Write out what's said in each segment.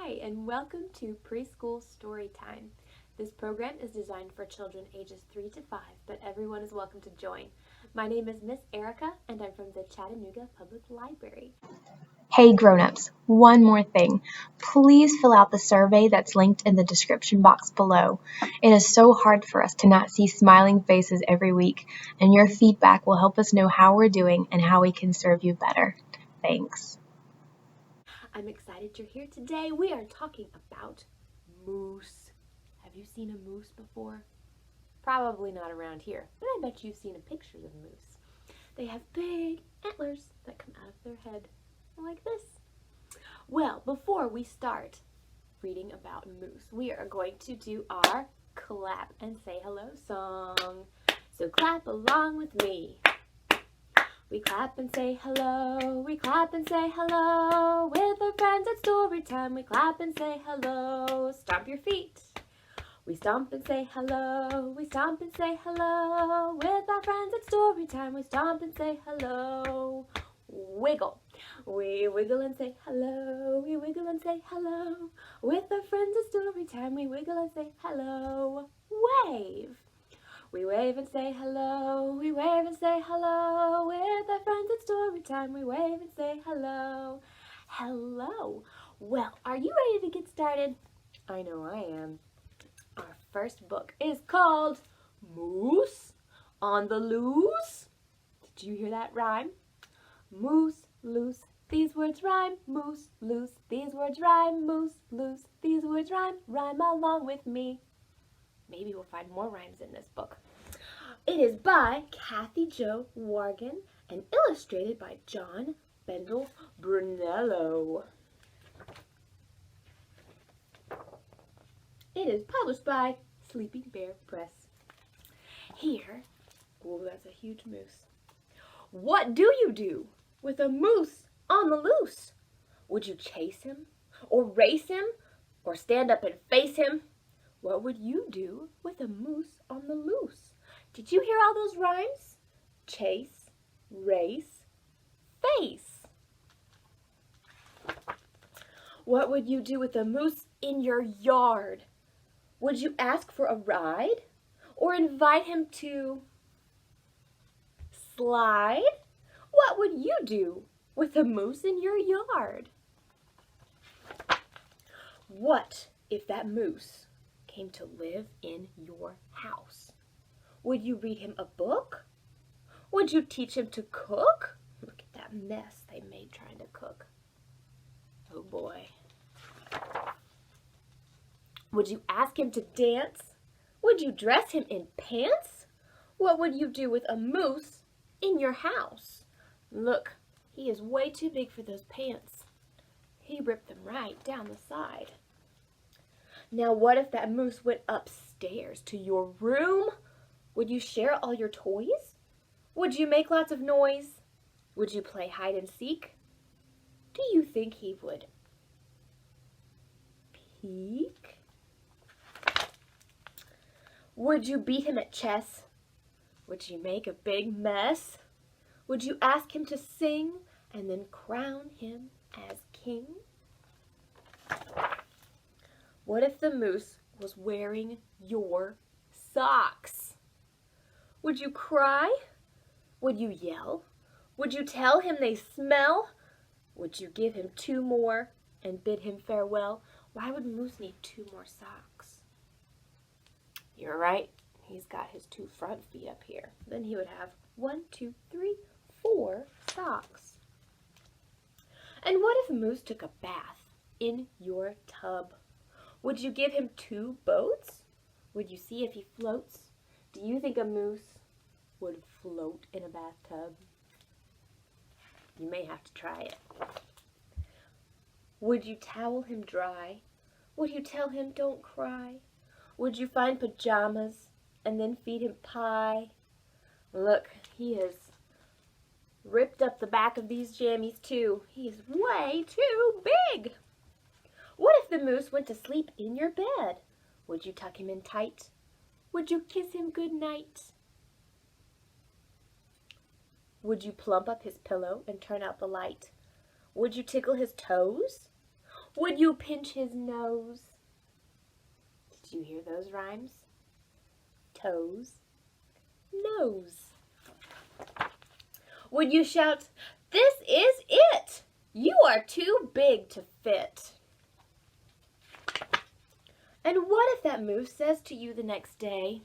Hi, and welcome to Preschool Storytime. This program is designed for children ages 3 to 5, but everyone is welcome to join. My name is Miss Erica, and I'm from the Chattanooga Public Library. Hey grown-ups, one more thing. Please fill out the survey that's linked in the description box below. It is so hard for us to not see smiling faces every week, and your feedback will help us know how we're doing and how we can serve you better. Thanks. I'm excited you're here today. We are talking about moose. Have you seen a moose before? Probably not around here, but I bet you've seen pictures of moose. They have big antlers that come out of their head like this. Well, before we start reading about moose, we are going to do our clap and say hello song. So clap along with me. We clap and say hello, we clap and say hello. With our friends at Storytime, we clap and say hello. Stomp your feet. We stomp and say hello, we stomp and say hello. With our friends at Storytime, we stomp and say hello. Wiggle. We wiggle and say hello, we wiggle and say hello. With our friends at Storytime, we wiggle and say hello. Wave. We wave and say hello, we wave and say hello. With our friends at Storytime, we wave and say hello. Hello. Well, are you ready to get started? I know I am. Our first book is called Moose on the Loose. Did you hear that rhyme? Moose, loose, these words rhyme. Moose, loose, these words rhyme. Moose, loose, these words rhyme. Rhyme along with me. Maybe we'll find more rhymes in this book. It is by Kathy Jo Wargan and illustrated by John Bendel Brunello. It is published by Sleeping Bear Press. Here, oh, that's a huge moose. What do you do with a moose on the loose? Would you chase him, or race him, or stand up and face him? What would you do with a moose on the loose? Did you hear all those rhymes? Chase, race, face. What would you do with a moose in your yard? Would you ask for a ride, or invite him to slide? What would you do with a moose in your yard? What if that moose came to live in your house? Would you read him a book? Would you teach him to cook? Look at that mess they made trying to cook. Oh boy. Would you ask him to dance? Would you dress him in pants? What would you do with a moose in your house? Look, he is way too big for those pants. He ripped them right down the side. Now what if that moose went upstairs to your room? Would you share all your toys? Would you make lots of noise? Would you play hide and seek? Do you think he would peek? Would you beat him at chess? Would you make a big mess? Would you ask him to sing and then crown him as king? What if the moose was wearing your socks? Would you cry? Would you yell? Would you tell him they smell? Would you give him 2 more and bid him farewell? Why would Moose need 2 more socks? You're right. He's got his 2 front feet up here. Then he would have 1, 2, 3, 4 socks. And what if Moose took a bath in your tub? Would you give him 2 boats? Would you see if he floats? Do you think a moose would float in a bathtub? You may have to try it. Would you towel him dry? Would you tell him don't cry? Would you find pajamas and then feed him pie? Look, he has ripped up the back of these jammies too. He is way too big. What if the moose went to sleep in your bed? Would you tuck him in tight? Would you kiss him good night? Would you plump up his pillow and turn out the light? Would you tickle his toes? Would you pinch his nose? Did you hear those rhymes? Toes, nose. Would you shout, "This is it! You are too big to fit"? And what if that moose says to you the next day,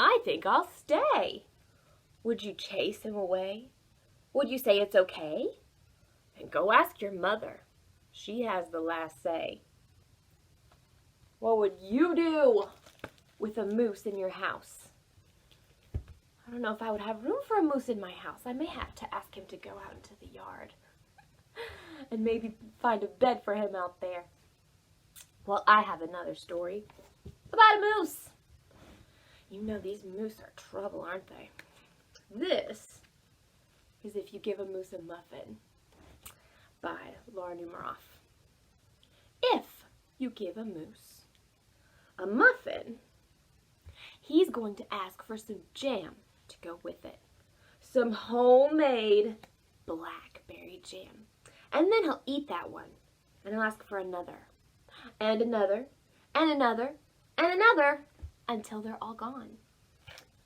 "I think I'll stay"? Would you chase him away? Would you say it's okay? And go ask your mother. She has the last say. What would you do with a moose in your house? I don't know if I would have room for a moose in my house. I may have to ask him to go out into the yard and maybe find a bed for him out there. Well, I have another story about a moose. You know these moose are trouble, aren't they? This is If You Give a Moose a Muffin by Newmark. If you give a moose a muffin, he's going to ask for some jam to go with it. Some homemade blackberry jam. And then he'll eat that one. And he'll ask for another. And another. And another. And another. Until they're all gone.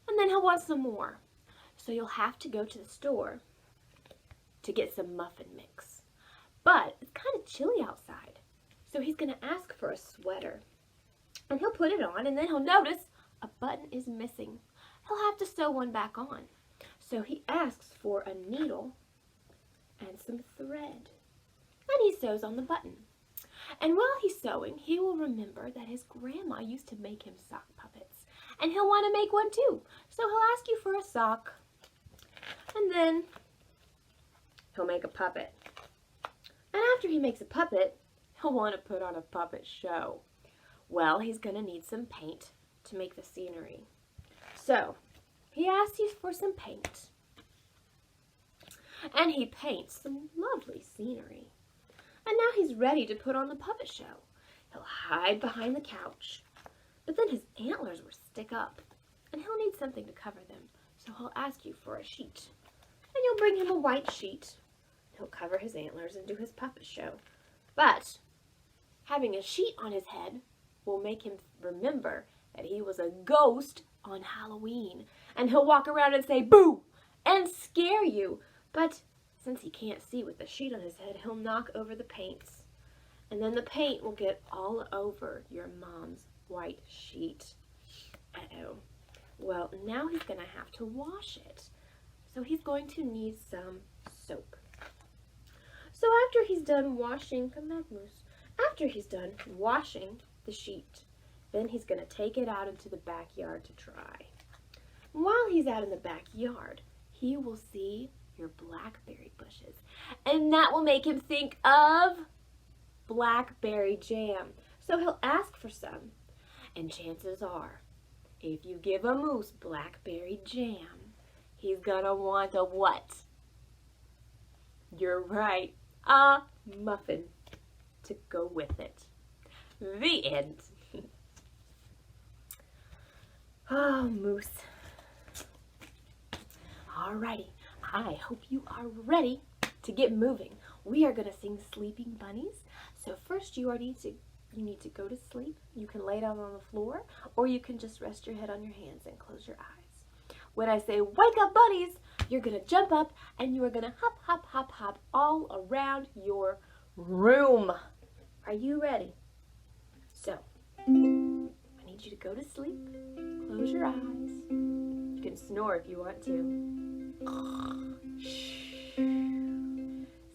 And then he'll want some more. So you'll have to go to the store to get some muffin mix. But it's kind of chilly outside. So he's going to ask for a sweater. And he'll put it on, and then he'll notice a button is missing. He'll have to sew one back on. So he asks for a needle and some thread. And he sews on the button. And while he's sewing, he will remember that his grandma used to make him sock puppets. And he'll want to make one too. So he'll ask you for a sock. And then he'll make a puppet. And after he makes a puppet, he'll want to put on a puppet show. Well, he's going to need some paint to make the scenery. So, he asks you for some paint. And he paints some lovely scenery. And now he's ready to put on the puppet show. He'll hide behind the couch. But then his antlers will stick up. And he'll need something to cover them. So he'll ask you for a sheet. And you'll bring him a white sheet. He'll cover his antlers and do his puppet show. But having a sheet on his head will make him remember that he was a ghost on Halloween. And he'll walk around and say, "Boo!" and scare you. But since he can't see with the sheet on his head, he'll knock over the paints. And then the paint will get all over your mom's white sheet. Uh-oh. Well, now he's going to have to wash it. So he's going to need some soap. So after he's done washing, come back, Moose. After he's done washing the sheet, then he's going to take it out into the backyard to dry. While he's out in the backyard, he will see your blackberry bushes. And that will make him think of blackberry jam. So he'll ask for some. And chances are, if you give a moose blackberry jam, he's going to want a what? You're right, a muffin to go with it. The end. Oh, Moose. Alrighty, I hope you are ready to get moving. We are going to sing Sleeping Bunnies. So first you need to go to sleep. You can lay down on the floor, or you can just rest your head on your hands and close your eyes. When I say wake up bunnies, you're going to jump up and you are going to hop, hop, hop, hop all around your room. Are you ready? So, I need you to go to sleep. Close your eyes. You can snore if you want to.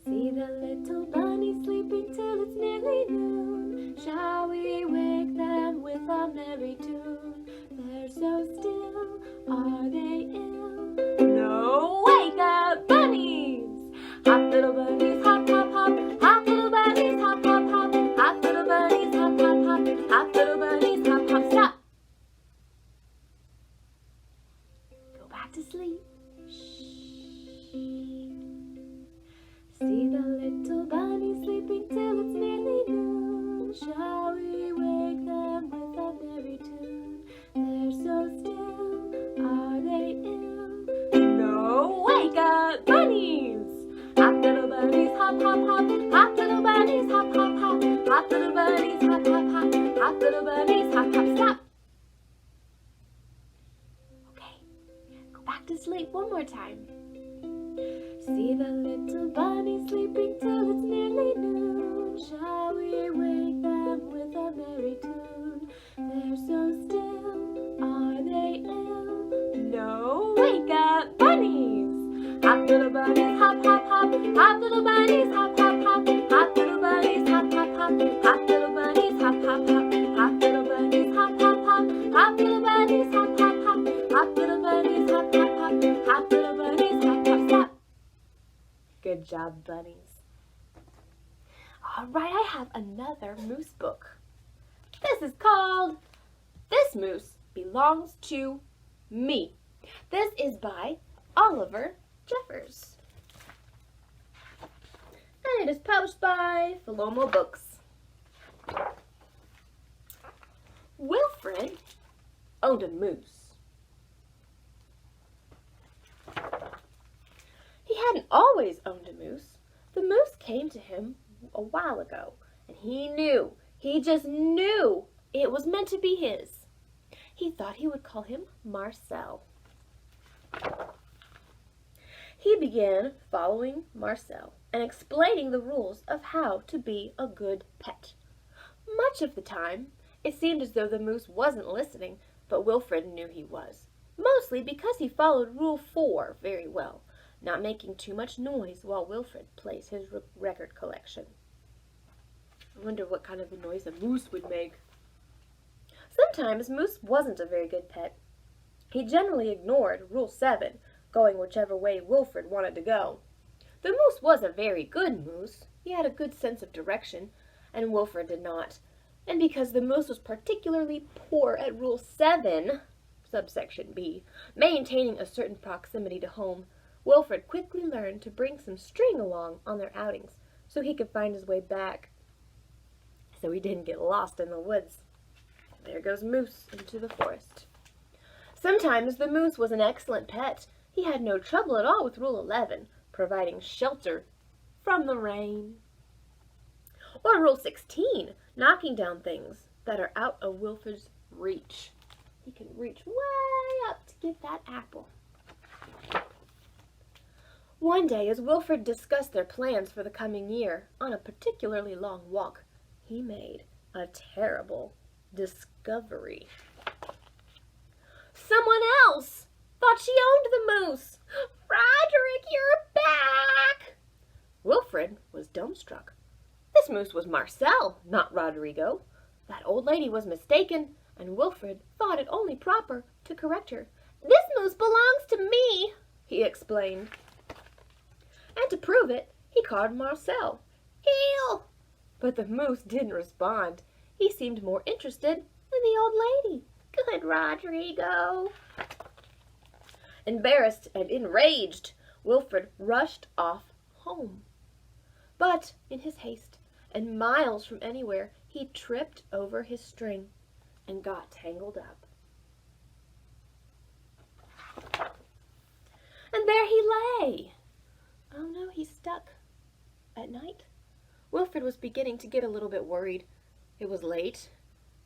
See the little bunnies sleeping till it's nearly noon. Shall we wake them with a merry tune? They're so still, are they ill? No, wake up bunnies! Hop little bunnies, hop, hop, hop. Hop little bunnies, hop, hop, hop. Hop little bunnies, hop, hop, hop. Hop little bunnies, hop, hop, stop. Go back to sleep. See the little bunnies sleeping till it's nearly noon. Shall we wake them with a merry tune? Hop, little bunnies, hop, hop, hop. Hop, little bunnies, hop, hop, stop. Okay, go back to sleep one more time. See the little bunnies sleeping till it's nearly noon. Shall we wake them with a merry tune? They're so still, are they ill? No, wake up, bunnies! Hop, little bunnies, hop, hop, hop. Hop, little bunnies, hop, hop, hop. Hop, little bunnies, hop, hop, hop. Hop, little bunnies, hop, hop, hop. Hop, little bunnies, hop, hop, hop. Hop, little bunnies, hop, hop, hop. Hop, little bunnies, hop, hop, hop. Hop, little bunnies, hop, hop, stop. Good job, bunnies. All right, I have another moose book. This is called This Moose Belongs to Me. This is by Oliver Jeffers. And it is published by Philomo Books. Wilfred owned a moose. He hadn't always owned a moose. The moose came to him a while ago, and he just knew it was meant to be his. He thought he would call him Marcel. He began following Marcel and explaining the rules of how to be a good pet. Much of the time, it seemed as though the moose wasn't listening, but Wilfred knew he was, mostly because he followed Rule 4 very well, not making too much noise while Wilfred plays his record collection. I wonder what kind of a noise a moose would make. Sometimes Moose wasn't a very good pet. He generally ignored Rule 7, going whichever way Wilfred wanted to go. The moose was a very good moose. He had a good sense of direction, and Wilfred did not. And because the moose was particularly poor at Rule 7, subsection B, maintaining a certain proximity to home, Wilfred quickly learned to bring some string along on their outings so he could find his way back, so he didn't get lost in the woods. There goes Moose into the forest. Sometimes the moose was an excellent pet. He had no trouble at all with Rule 11, providing shelter from the rain. Or Rule 16, knocking down things that are out of Wilfred's reach. He can reach way up to get that apple. One day, as Wilfred discussed their plans for the coming year on a particularly long walk, he made a terrible discovery. Someone else thought she owned the moose. Roderick, you're back! Wilfred was dumbstruck. This moose was Marcel, not Rodrigo. That old lady was mistaken, and Wilfred thought it only proper to correct her. This moose belongs to me, he explained. And to prove it, he called Marcel. Heel! But the moose didn't respond. He seemed more interested in the old lady. Good Rodrigo. Embarrassed and enraged, Wilfred rushed off home. But in his haste, and miles from anywhere, he tripped over his string and got tangled up. And there he lay. Oh no, he's stuck. At night, Wilfred was beginning to get a little bit worried. It was late,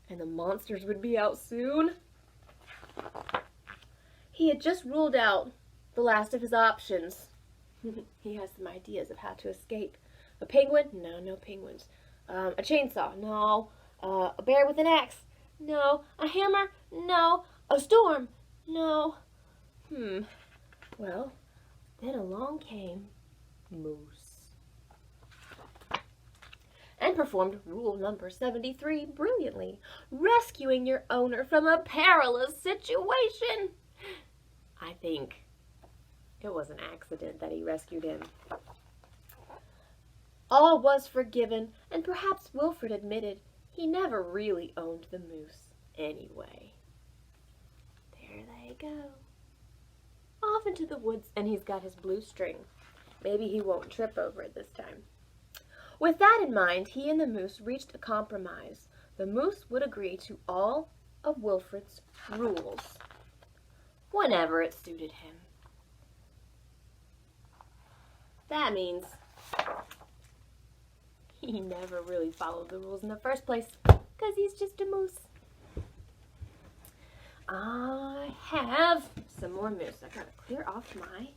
and the monsters would be out soon. He had just ruled out the last of his options. He has some ideas of how to escape. A penguin? No, no penguins. A chainsaw? No. A bear with an axe? No. A hammer? No. A storm? No. Well, then along came Moose, and performed rule number 73 brilliantly, rescuing your owner from a perilous situation. I think it was an accident that he rescued him. All was forgiven, and perhaps Wilfred admitted he never really owned the moose anyway. There they go. Off into the woods, and he's got his blue string. Maybe he won't trip over it this time. With that in mind, he and the moose reached a compromise. The moose would agree to all of Wilfred's rules, whenever it suited him. That means He never really followed the rules in the first place, because he's just a moose. I have some more moose. I gotta clear off my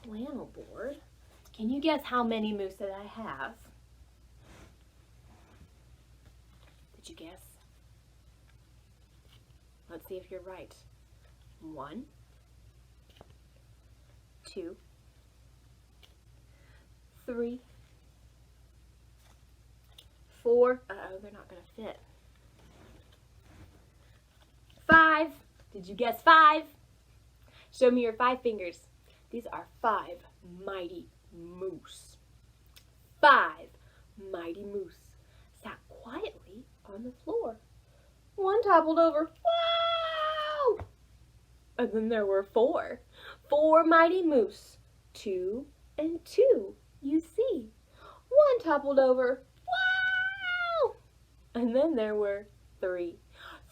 flannel board. Can you guess how many moose that I have? Did you guess? Let's see if you're right. 1, 2, 3, 4. Uh-oh, they're not gonna fit. 5. Did you guess 5? Show me your 5 fingers. These are 5 mighty moose. 5 mighty moose sat quietly on the floor. One toppled over. Wow! And then there were 4. 4 mighty moose. 2 and 2, you see. One toppled over. Wow! And then there were 3.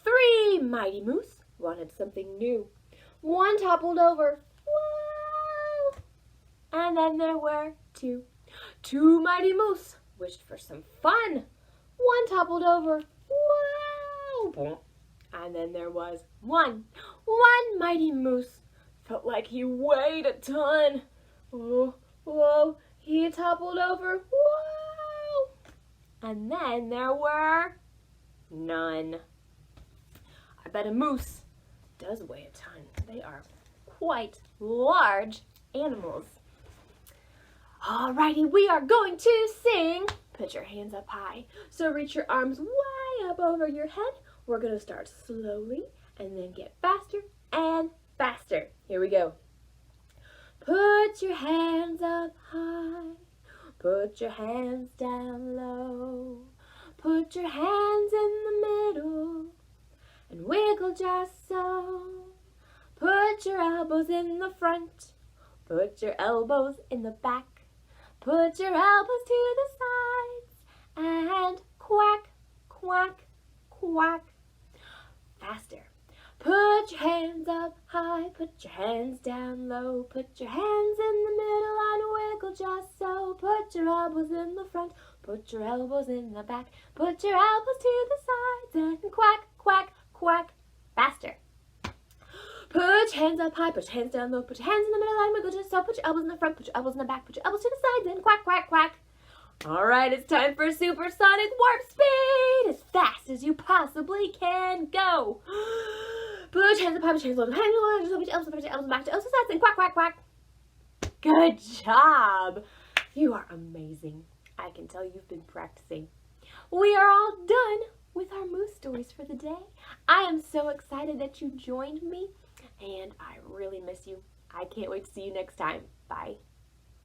3 mighty moose wanted something new. One toppled over. Wow! And then there were 2. 2 mighty moose wished for some fun. One toppled over. Wow! And then there was 1. 1 mighty moose felt like he weighed a ton. Oh, whoa, he toppled over. Wow! And then there were none. I bet a moose does weigh a ton. They are quite large animals. Alrighty, we are going to sing. Put your hands up high. So reach your arms way up over your head. We're going to start slowly and then get faster and faster. Here we go. Put your hands up high. Put your hands down low. Put your hands in the middle and wiggle just so. Put your elbows in the front. Put your elbows in the back. Put your elbows to the sides and quack, quack, quack. Faster. Put your hands up high, put your hands down low, put your hands in the middle and wiggle just so. Put your elbows in the front, put your elbows in the back, put your elbows to the sides and quack, quack, quack. Faster. Put your hands up high, put your hands down low, put your hands in the middle and wiggle just so. Put your elbows in the front, put your elbows in the back, put your elbows to the sides and quack, quack, quack. All right, it's time for supersonic warp speed, as fast as you possibly can go. Put your hands up high, put your hands low, put your hands low, put your elbows back, put your elbows to the sides and quack, quack, quack. Good job. You are amazing. I can tell you've been practicing. We are all done with our moose stories for the day. I am so excited that you joined me, and I really miss you. I can't wait to see you next time. Bye.